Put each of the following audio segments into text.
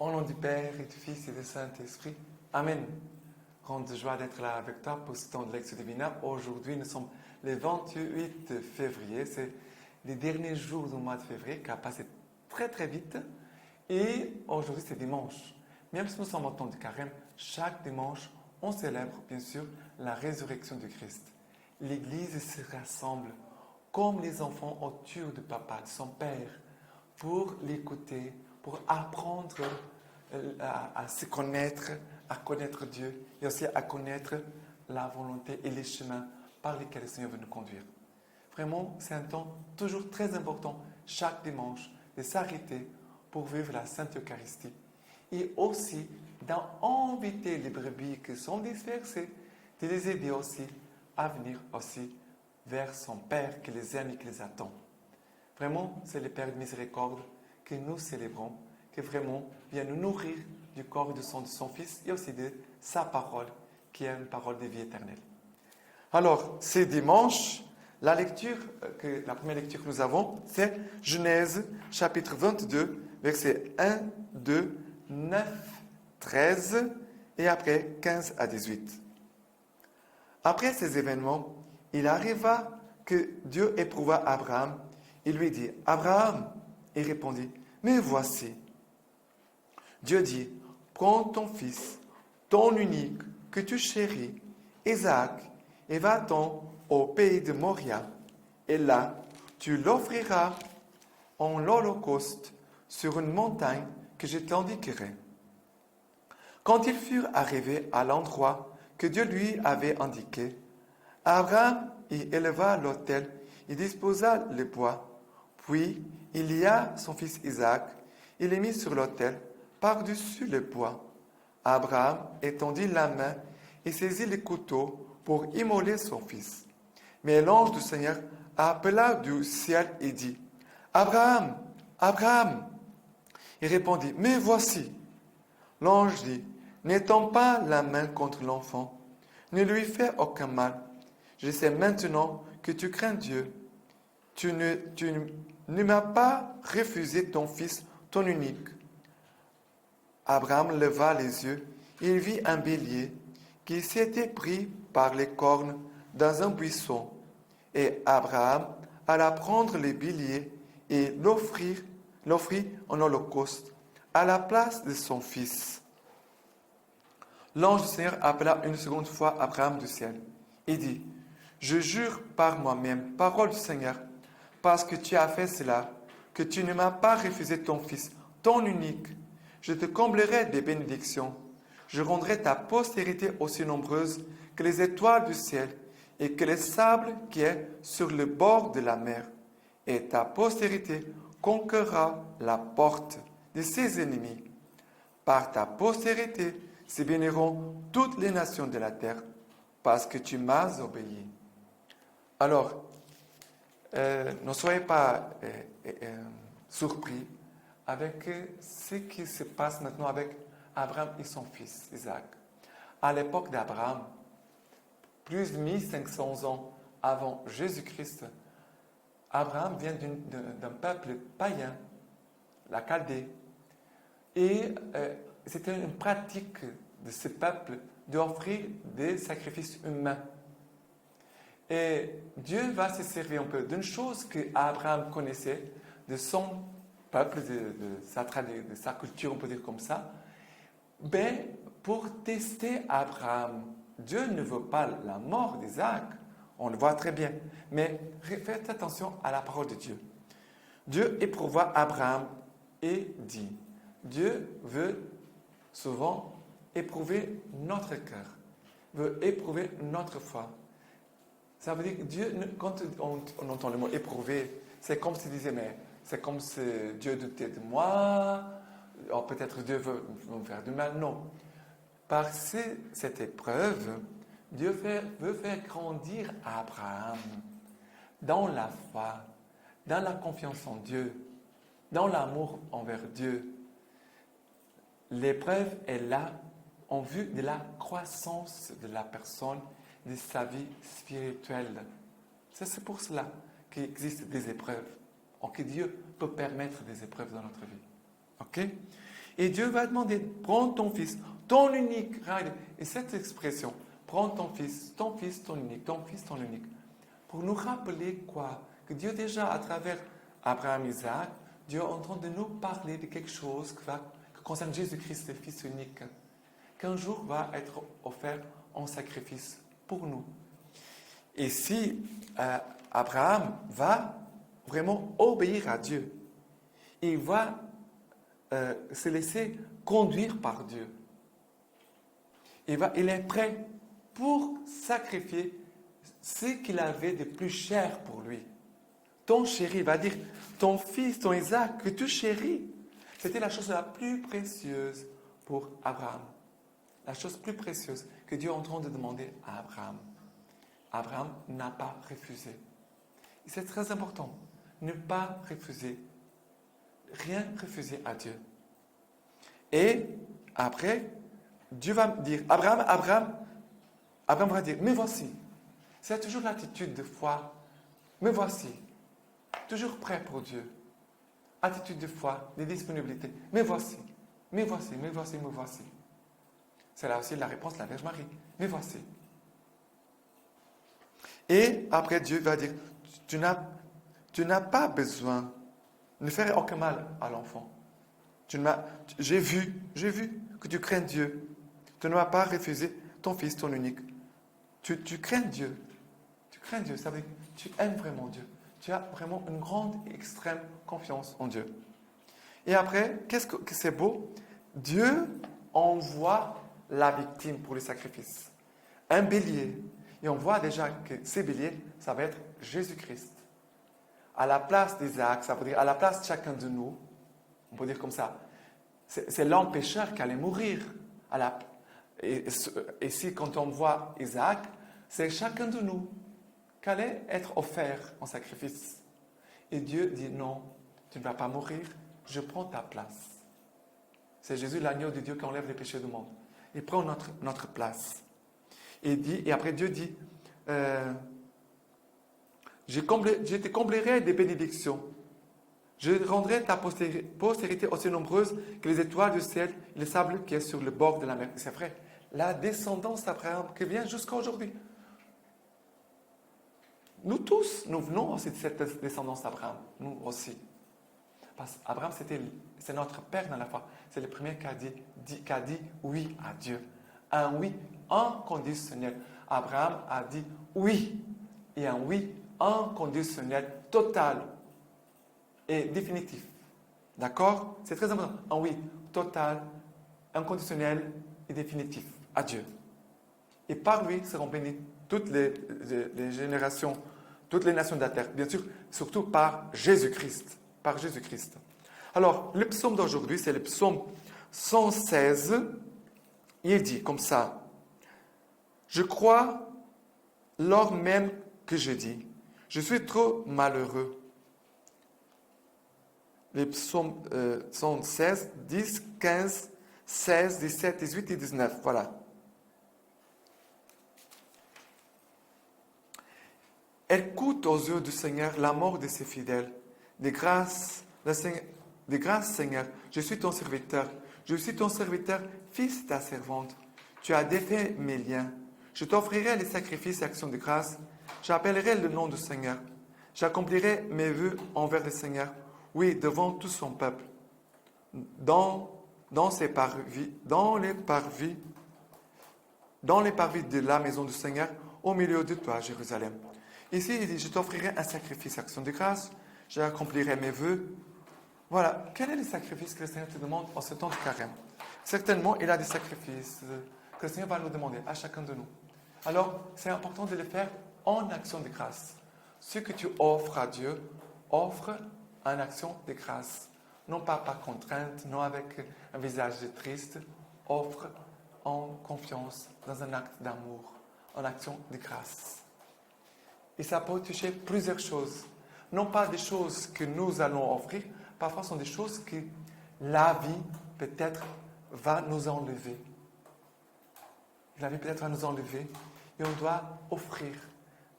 Au nom du Père et du Fils et du Saint-Esprit. Amen. Grande joie d'être là avec toi pour ce temps de Lectio Divina. Aujourd'hui, nous sommes le 28 février. C'est les derniers jours du mois de février qui a passé très très vite. Et aujourd'hui, c'est dimanche. Même si nous sommes au temps du carême, chaque dimanche, on célèbre bien sûr la résurrection de Christ. L'Église se rassemble comme les enfants autour de papa, de son Père, pour l'écouter, pour apprendre à se connaître, à connaître Dieu et aussi à connaître la volonté et les chemins par lesquels le Seigneur veut nous conduire. Vraiment, c'est un temps toujours très important, chaque dimanche, de s'arrêter pour vivre la Sainte Eucharistie et aussi d'inviter les brebis qui sont dispersées, de les aider aussi à venir aussi vers son Père qui les aime et qui les attend. Vraiment, c'est le Père de miséricorde que nous célébrons, qui vraiment vient nous nourrir du corps et du sang de son Fils et aussi de sa parole, qui est une parole de vie éternelle. Alors, c'est dimanche, la première lecture que nous avons, c'est Genèse, chapitre 22, versets 1, 2, 9, 13 et après 15 à 18. Après ces événements, il arriva que Dieu éprouva Abraham. Il lui dit, « Abraham !» Il répondit, « Mais voici. » Dieu dit, « Prends ton fils, ton unique, que tu chéris, Isaac, et va-t'en au pays de Moria. Et là, tu l'offriras en holocauste sur une montagne que je t'indiquerai. » Quand ils furent arrivés à l'endroit que Dieu lui avait indiqué, Abraham y éleva l'autel et disposa le bois. Puis il lia son fils Isaac et le mit sur l'autel par-dessus le bois. Abraham étendit la main et saisit le couteau pour immoler son fils. Mais l'ange du Seigneur appela du ciel et dit, « Abraham, Abraham !» Il répondit, « Mais voici. » L'ange dit, « N'étends pas la main contre l'enfant, ne lui fais aucun mal. Je sais maintenant que tu crains Dieu. Tu ne m'as pas refusé ton fils, ton unique. » Abraham leva les yeux et il vit un bélier qui s'était pris par les cornes dans un buisson. Et Abraham alla prendre le bélier et l'offrit en holocauste à la place de son fils. L'ange du Seigneur appela une seconde fois Abraham du ciel et dit, « Je jure par moi-même, parole du Seigneur, parce que tu as fait cela, que tu ne m'as pas refusé ton fils, ton unique. Je te comblerai des bénédictions. Je rendrai ta postérité aussi nombreuse que les étoiles du ciel et que le sable qui est sur le bord de la mer. Et ta postérité conquérera la porte de ses ennemis. Par ta postérité se béniront toutes les nations de la terre, parce que tu m'as obéi. » Alors, ne soyez pas surpris avec ce qui se passe maintenant avec Abraham et son fils Isaac. À l'époque d'Abraham, plus de 1500 ans avant Jésus-Christ, Abraham vient d'un peuple païen, la Chaldée. Et c'était une pratique de ce peuple d'offrir des sacrifices humains. Et Dieu va se servir un peu d'une chose qu'Abraham connaissait, de son peuple, de sa culture, on peut dire comme ça. Mais pour tester Abraham, Dieu ne veut pas la mort d'Isaac, on le voit très bien. Mais faites attention à la parole de Dieu. Dieu éprouva Abraham et dit, Dieu veut souvent éprouver notre cœur, veut éprouver notre foi. Ça veut dire que Dieu, quand on entend le mot éprouver, c'est comme s'il disait, mais c'est comme si Dieu doutait de moi, oh, peut-être Dieu veut me faire du mal. Non. Par cette épreuve, Dieu veut faire grandir Abraham dans la foi, dans la confiance en Dieu, dans l'amour envers Dieu. L'épreuve est là en vue de la croissance de la personne, de sa vie spirituelle. C'est pour cela qu'il existe des épreuves, que Dieu peut permettre des épreuves dans notre vie. Ok? Et Dieu va demander, prends ton fils, ton unique. Et cette expression, prends ton fils, ton unique, ton fils, ton unique. Pour nous rappeler quoi? Que Dieu déjà, à travers Abraham, Isaac, Dieu est en train de nous parler de quelque chose qui concerne Jésus-Christ, le Fils unique, qu'un jour va être offert en sacrifice pour nous. Et si Abraham va vraiment obéir à Dieu, il va se laisser conduire par Dieu. Il est prêt pour sacrifier ce qu'il avait de plus cher pour lui. Ton chéri, il va dire, ton fils, ton Isaac, que tu chéris. C'était la chose la plus précieuse pour Abraham. La chose plus précieuse que Dieu est en train de demander à Abraham. Abraham n'a pas refusé. Et c'est très important. Ne pas refuser. Rien refuser à Dieu. Et après, Dieu va dire, Abraham va dire, me voici. C'est toujours l'attitude de foi. Me voici. Toujours prêt pour Dieu. Attitude de foi, de disponibilité. Me voici. Me voici, me voici, me voici. C'est là aussi la réponse de la Vierge Marie. Me voici. Et après, Dieu va dire, tu n'as pas besoin, ne faire aucun mal à l'enfant. J'ai vu que tu crains Dieu. Tu ne m'as pas refusé ton fils, ton unique. Tu crains Dieu. Tu crains Dieu, ça veut dire que tu aimes vraiment Dieu. Tu as vraiment une grande, extrême confiance en Dieu. Et après, qu'est-ce que c'est beau? Dieu envoie la victime pour le sacrifice. Un bélier. Et on voit déjà que ces béliers, ça va être Jésus-Christ. À la place d'Isaac, ça veut dire à la place de chacun de nous, on peut dire comme ça, c'est l'homme pécheur qui allait mourir. Et ici, quand on voit Isaac, c'est chacun de nous qui allait être offert en sacrifice. Et Dieu dit non, tu ne vas pas mourir, je prends ta place. C'est Jésus, l'agneau de Dieu, qui enlève les péchés du monde. Il prend notre place. Et après Dieu dit, je te comblerai des bénédictions. Je rendrai ta postérité aussi nombreuse que les étoiles du ciel et le sable qui est sur le bord de la mer. C'est vrai, la descendance d'Abraham qui vient jusqu'à aujourd'hui. Nous tous, nous venons aussi de cette descendance d'Abraham, nous aussi. Parce qu'Abraham, c'est notre père dans la foi. C'est le premier qui a dit oui à Dieu. Un oui inconditionnel. Abraham a dit oui. Et un oui inconditionnel, total et définitif. D'accord? C'est très important. Un oui total, inconditionnel et définitif à Dieu. Et par lui seront bénies toutes les générations, toutes les nations de la terre. Bien sûr, surtout par Jésus-Christ. Par Jésus-Christ. Alors, le psaume d'aujourd'hui, c'est le psaume 116. Il dit comme ça, « Je crois lors même que je dis, je suis trop malheureux. » Les psaumes 116, 10, 15, 16, 17, 18 et 19. Voilà. Elle coûte aux yeux du Seigneur la mort de ses fidèles. De grâce, Seigneur, je suis ton serviteur. Je suis ton serviteur, fils de ta servante. Tu as défait mes liens. Je t'offrirai les sacrifices et actions de grâce. J'appellerai le nom du Seigneur. J'accomplirai mes vœux envers le Seigneur. Oui, devant tout son peuple. Dans les parvis de la maison du Seigneur, au milieu de toi, Jérusalem. Ici, il dit, je t'offrirai un sacrifice, action de grâce, j'accomplirai mes vœux. Voilà, quel est le sacrifice que le Seigneur te demande en ce temps de carême? Certainement, il y a des sacrifices que le Seigneur va nous demander à chacun de nous. Alors, c'est important de le faire en action de grâce. Ce que tu offres à Dieu, offre en action de grâce. Non pas par contrainte, non avec un visage triste, offre en confiance, dans un acte d'amour, en action de grâce. Et ça peut toucher plusieurs choses. Non pas des choses que nous allons offrir, parfois ce sont des choses que la vie peut-être va nous enlever. La vie peut-être va nous enlever et on doit offrir.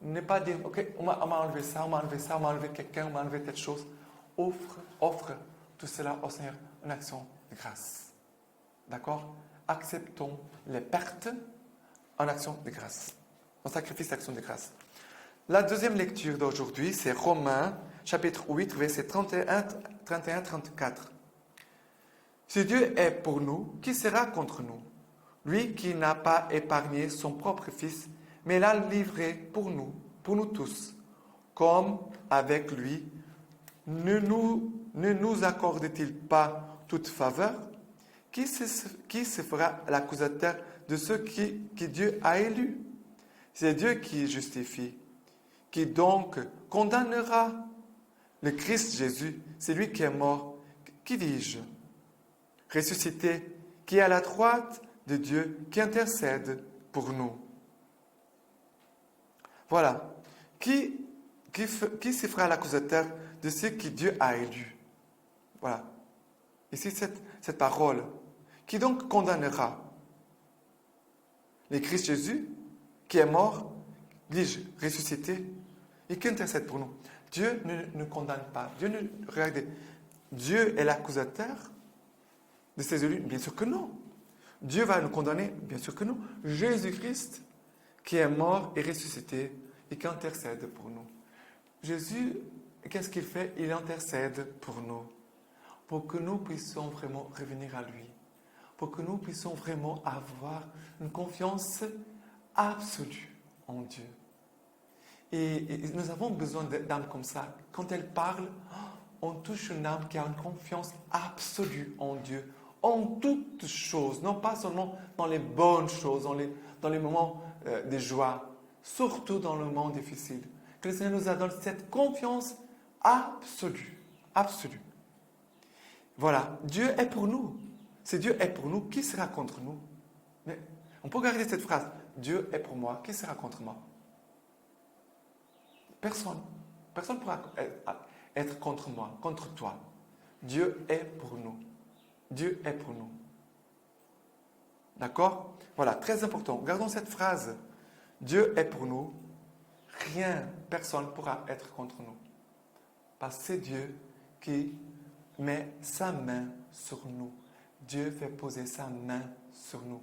Ne pas dire, ok, on m'a enlevé ça, on m'a enlevé quelqu'un, on m'a enlevé telle chose. Offre tout cela au Seigneur en action de grâce. D'accord? Acceptons les pertes en action de grâce. En sacrifice d'action de grâce. La deuxième lecture d'aujourd'hui, c'est Romains, chapitre 8, versets 31-34. Si Dieu est pour nous, qui sera contre nous? Lui qui n'a pas épargné son propre Fils, mais l'a livré pour nous tous. Comme avec lui, ne nous accorde-t-il pas toute faveur? Qui se fera l'accusateur de ceux qui Dieu a élus? C'est Dieu qui justifie. Qui donc condamnera? Le Christ Jésus, c'est lui qui est mort. Qui dis-je? Ressuscité, qui est à la droite de Dieu, qui intercède pour nous. Voilà. Qui se fera l'accusateur de ceux qui Dieu a élus? Voilà. Ici, cette parole. Qui donc condamnera? Le Christ Jésus, qui est mort, dis-je, ressuscité, et qui intercède pour nous. Dieu ne nous condamne pas. Regardez, Dieu est l'accusateur de ses élus? Bien sûr que non. Dieu va nous condamner? Bien sûr que non. Jésus-Christ, qui est mort et ressuscité, et qui intercède pour nous. Jésus, qu'est-ce qu'il fait? Il intercède pour nous, pour que nous puissions vraiment revenir à lui, pour que nous puissions vraiment avoir une confiance absolue en Dieu. Et nous avons besoin d'âmes comme ça. Quand elles parlent, on touche une âme qui a une confiance absolue en Dieu, en toutes choses, non pas seulement dans les bonnes choses, dans les moments de joie, surtout dans le moment difficile. Que le Seigneur nous a donné cette confiance absolue, absolue. Voilà, Dieu est pour nous. Si Dieu est pour nous, qui sera contre nous? Mais on peut garder cette phrase. Dieu est pour moi, qui sera contre moi? Personne. Personne ne pourra être contre moi, contre toi. Dieu est pour nous. Dieu est pour nous. D'accord? Voilà, très important. Gardons cette phrase. Dieu est pour nous. Rien, personne ne pourra être contre nous. Parce que c'est Dieu qui met sa main sur nous. Dieu fait poser sa main sur nous.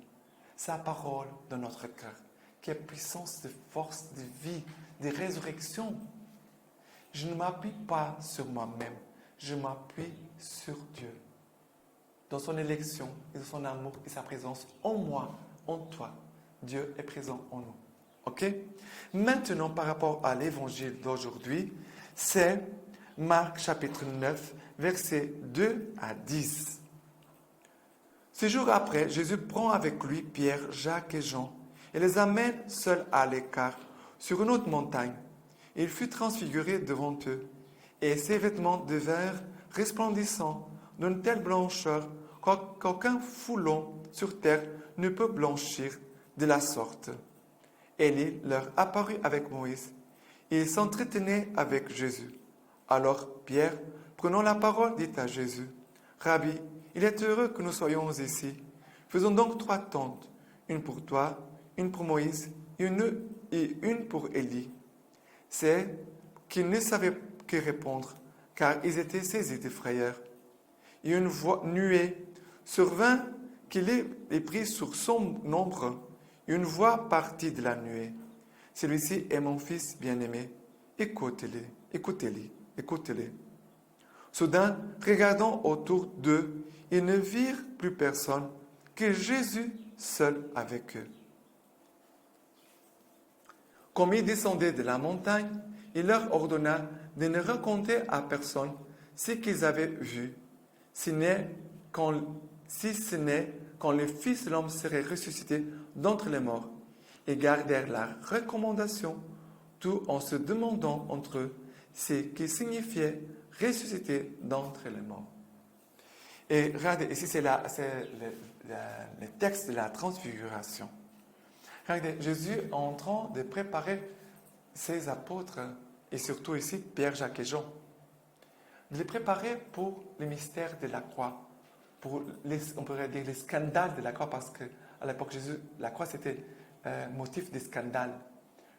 Sa parole dans notre cœur, qui est puissance de force, de vie, de résurrection. Je ne m'appuie pas sur moi-même, je m'appuie sur Dieu. Dans son élection, et son amour et sa présence en moi, en toi, Dieu est présent en nous. Ok? Maintenant, par rapport à l'évangile d'aujourd'hui, c'est Marc chapitre 9, versets 2 à 10. 6 jours après, Jésus prend avec lui Pierre, Jacques et Jean et les amène seuls à l'écart sur une autre montagne. Il fut transfiguré devant eux et ses vêtements devinrent resplendissants d'une telle blancheur qu'aucun foulon sur terre ne peut blanchir de la sorte. Élie leur apparut avec Moïse et ils s'entretenaient avec Jésus. Alors Pierre, prenant la parole, dit à Jésus, « Rabbi, il est heureux que nous soyons ici. Faisons donc 3 tentes, une pour toi, une pour Moïse et une pour Élie. » C'est qu'ils ne savaient que répondre, car ils étaient saisis de frayeur. Et une nuée survint qui les prit sur son ombre. Une voix partit de la nuée. « Celui-ci est mon fils bien-aimé. Écoutez-le, écoutez-le, écoutez-le. » Soudain, regardant autour d'eux, ils ne virent plus personne que Jésus seul avec eux. Comme ils descendaient de la montagne, il leur ordonna de ne raconter à personne ce qu'ils avaient vu, si ce n'est quand le Fils de l'homme serait ressuscité d'entre les morts. Ils gardèrent la recommandation, tout en se demandant entre eux ce qui signifiait ressuscité d'entre les morts. Et regardez, ici c'est le texte de la transfiguration. Regardez, Jésus est en train de préparer ses apôtres, et surtout ici Pierre, Jacques et Jean, de les préparer pour le mystère de la croix, pour on pourrait dire les scandales de la croix, parce qu'à l'époque Jésus, la croix c'était motif de scandale.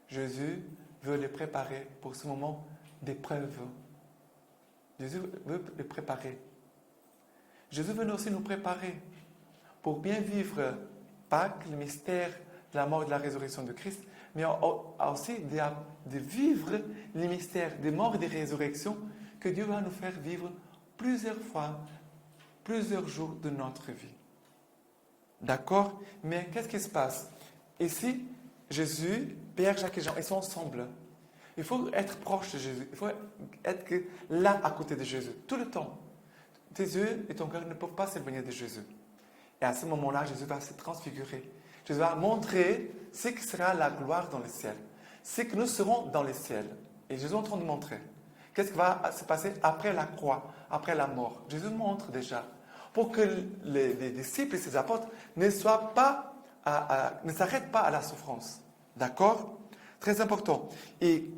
Jésus veut les préparer pour ce moment d'épreuve. Jésus veut les préparer. Jésus veut aussi nous préparer pour bien vivre Pâques, le mystère de la mort et de la résurrection de Christ, mais aussi de vivre les mystères des morts et des résurrections que Dieu va nous faire vivre plusieurs fois, plusieurs jours de notre vie. D'accord? Mais qu'est-ce qui se passe? Ici, Jésus, Pierre, Jacques et Jean, ils sont ensemble. Il faut être proche de Jésus. Il faut être là à côté de Jésus, tout le temps. Tes yeux et ton cœur ne peuvent pas s'éloigner de Jésus. Et à ce moment-là, Jésus va se transfigurer. Jésus va montrer ce qui sera la gloire dans le ciel. Ce que nous serons dans le ciel. Et Jésus est en train de montrer. Qu'est-ce qui va se passer après la croix, après la mort? Jésus montre déjà. Pour que les disciples et ses apôtres ne s'arrêtent pas à la souffrance. D'accord? Très important. Et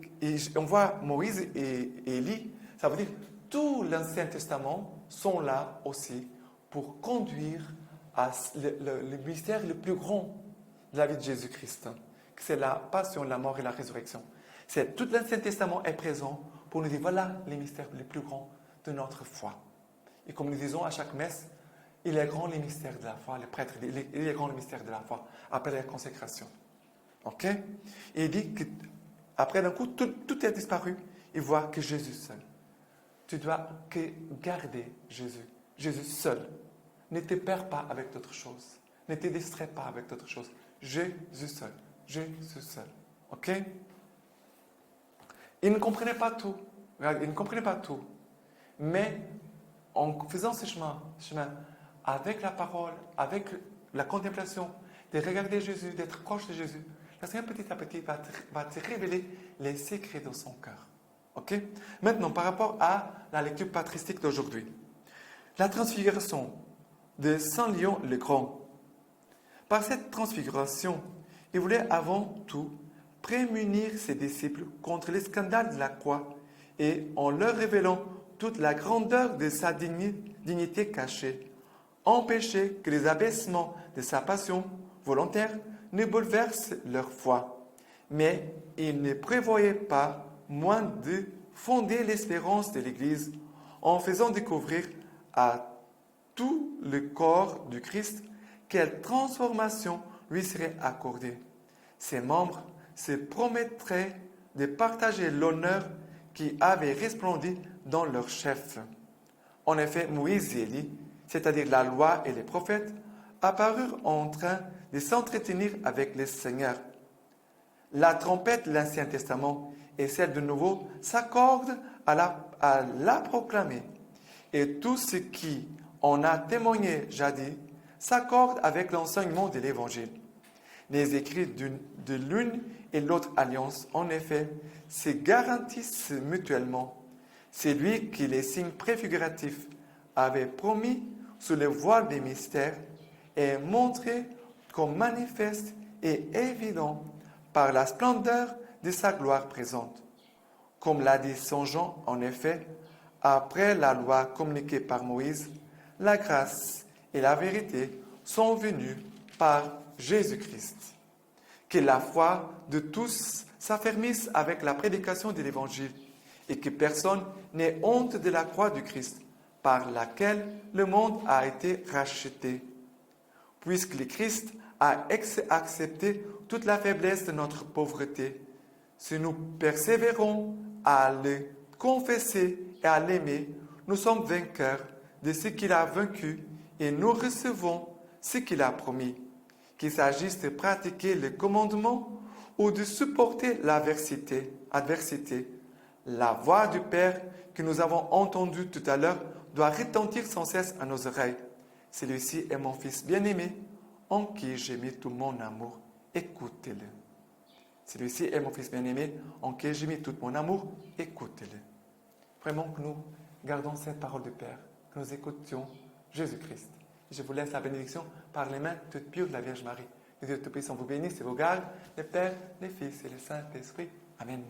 on voit Moïse et Élie, ça veut dire tout l'Ancien Testament sont là aussi pour conduire à le mystère le plus grand de la vie de Jésus-Christ. C'est la passion, la mort et la résurrection. Tout l'Ancien Testament est présent pour nous dire, voilà les mystères les plus grands de notre foi. Et comme nous disons à chaque messe, il est grand les mystères de la foi, les prêtres, il est grand le mystère de la foi, après la consécration. Ok? Et il dit qu'après d'un coup, tout est disparu. Il voit que Jésus seul. Tu dois garder Jésus. Jésus seul. Ne te perds pas avec d'autres choses. Ne te distrais pas avec d'autres choses. Jésus seul. Jésus seul. Ok? Il ne comprenait pas tout. Il ne comprenait pas tout. Mais en faisant ce chemin, avec la parole, avec la contemplation, de regarder Jésus, d'être proche de Jésus, le Seigneur petit à petit va te révéler les secrets de son cœur. Ok? Maintenant, par rapport à la lecture patristique d'aujourd'hui. La transfiguration de Saint Léon le Grand. Par cette transfiguration, il voulait avant tout prémunir ses disciples contre les scandales de la croix et en leur révélant toute la grandeur de sa dignité cachée, empêcher que les abaissements de sa passion volontaire ne bouleversent leur foi. Mais il ne prévoyait pas moins de fonder l'espérance de l'Église en faisant découvrir à tout le corps du Christ quelle transformation lui serait accordée. Ses membres se promettraient de partager l'honneur qui avait resplendi dans leur chef. En effet, Moïse et Élie, c'est-à-dire la loi et les prophètes, apparurent en train de s'entretenir avec le Seigneur. La trompette de l'Ancien Testament et celle du Nouveau s'accordent à la proclamer. Et tout ce qui en a témoigné jadis s'accorde avec l'enseignement de l'Évangile. Les écrits de l'une et l'autre alliance, en effet, se garantissent mutuellement. C'est lui qui les signes préfiguratifs avait promis sous le voile des mystères et montré comme manifeste et évident par la splendeur de sa gloire présente. Comme l'a dit Saint Jean, en effet, après la loi communiquée par Moïse, la grâce et la vérité sont venues par Jésus-Christ. Que la foi de tous s'affermisse avec la prédication de l'Évangile et que personne n'ait honte de la croix du Christ, par laquelle le monde a été racheté. Puisque le Christ a accepté toute la faiblesse de notre pauvreté, si nous persévérons à le confesser et à l'aimer, nous sommes vainqueurs de ce qu'il a vaincu et nous recevons ce qu'il a promis. Qu'il s'agisse de pratiquer les commandements ou de supporter l'adversité, la voix du Père que nous avons entendue tout à l'heure doit retentir sans cesse à nos oreilles. Celui-ci est mon Fils bien-aimé, en qui j'ai mis tout mon amour. Écoutez-le. Celui-ci est mon Fils bien-aimé, en qui j'ai mis tout mon amour. Écoutez-le. Vraiment que nous gardons cette parole du Père, que nous écoutions Jésus-Christ. Je vous laisse la bénédiction par les mains toutes pures de la Vierge Marie. Que Dieu Tout-Puissant vous bénisse et vous garde, le Père, le Fils et le Saint-Esprit. Amen.